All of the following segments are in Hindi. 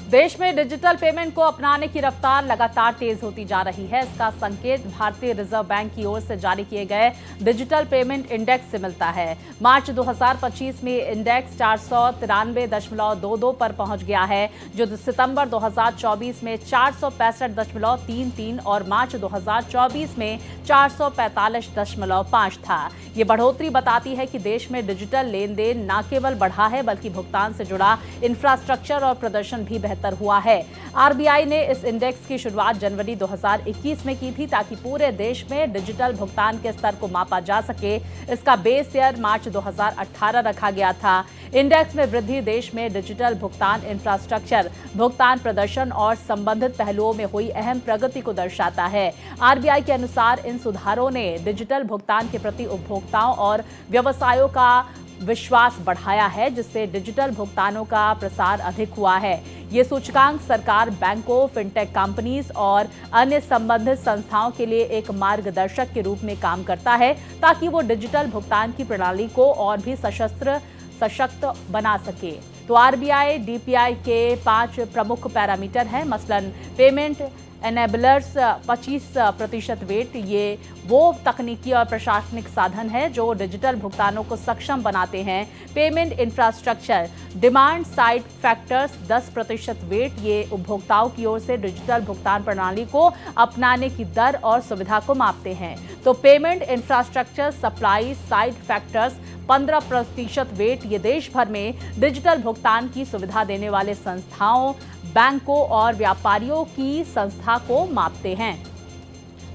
देश में डिजिटल पेमेंट को अपनाने की रफ्तार लगातार तेज होती जा रही है। इसका संकेत भारतीय रिजर्व बैंक की ओर से जारी किए गए डिजिटल पेमेंट इंडेक्स से मिलता है। मार्च 2025 में इंडेक्स 493.22 पर पहुंच गया है, जो सितंबर 2024 में 465.33 और मार्च 2024 में 445.5 था। ये बढ़ोतरी बताती है कि देश में डिजिटल लेन देन न केवल बढ़ा है, बल्कि भुगतान से जुड़ा इंफ्रास्ट्रक्चर और प्रदर्शन भी बेहतर हुआ है। आरबीआई ने इस इंडेक्स की शुरुआत जनवरी 2021 में की थी, ताकि पूरे देश में डिजिटल भुगतान के स्तर को मापा जा सके। इसका बेस ईयर मार्च 2018 रखा गया था। इंडेक्स में वृद्धि देश में डिजिटल भुगतान इंफ्रास्ट्रक्चर, भुगतान प्रदर्शन और संबंधित पहलुओं में हुई अहम प्रगति को दर्शाता है। आरबीआई के अनुसार इन सुधारों ने डिजिटल भुगतान के प्रति उपभोक्ताओं और व्यवसायों का विश्वास बढ़ाया है, जिससे डिजिटल भुगतानों का प्रसार अधिक हुआ है। ये सूचकांक सरकार, बैंकों, फिनटेक कंपनीज और अन्य संबंधित संस्थाओं के लिए एक मार्गदर्शक के रूप में काम करता है, ताकि वो डिजिटल भुगतान की प्रणाली को और भी सशक्त बना सके। तो आरबीआई डीपीआई के 5 प्रमुख पैरामीटर हैं, मसलन पेमेंट एनेबलर्स 25% वेट। ये वो तकनीकी और प्रशासनिक साधन है जो डिजिटल भुगतानों को सक्षम बनाते हैं। Payment infrastructure demand side factors 10% weight. ये उपभोक्ताओं की ओर से डिजिटल भुगतान प्रणाली को अपनाने की दर और सुविधा को मापते हैं। तो payment infrastructure supply side factors 15% weight. ये देश भर में डिजिटल भुगतान की सुविधा देने वाले संस्थाओं, बैंकों और व्यापारियों की संस्था को मापते हैं।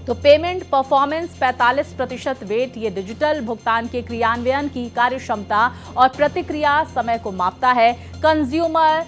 तो पेमेंट परफॉर्मेंस 45% वेट। ये डिजिटल भुगतान के क्रियान्वयन की कार्यक्षमता और प्रतिक्रिया समय को मापता है। Consumer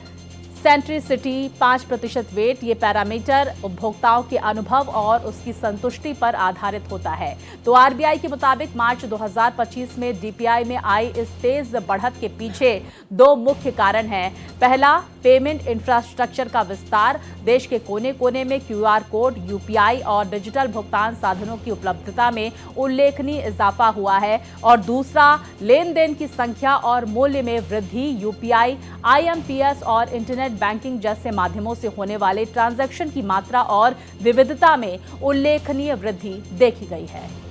centricity 5% weight. ये पैरामीटर उपभोक्ताओं के अनुभव और उसकी संतुष्टि पर आधारित होता है। तो आरबीआई के मुताबिक मार्च 2025 में डीपीआई में आई इस तेज बढ़त के पीछे 2 मुख्य कारण हैं। पहला, पेमेंट इंफ्रास्ट्रक्चर का विस्तार। देश के कोने कोने में क्यूआर कोड, यूपीआई और डिजिटल भुगतान साधनों की उपलब्धता में उल्लेखनीय इजाफा हुआ है। और दूसरा, लेन देन की संख्या और मूल्य में वृद्धि। यूपीआई, आईएमपीएस और इंटरनेट बैंकिंग जैसे माध्यमों से होने वाले ट्रांजैक्शन की मात्रा और विविधता में उल्लेखनीय वृद्धि देखी गई है।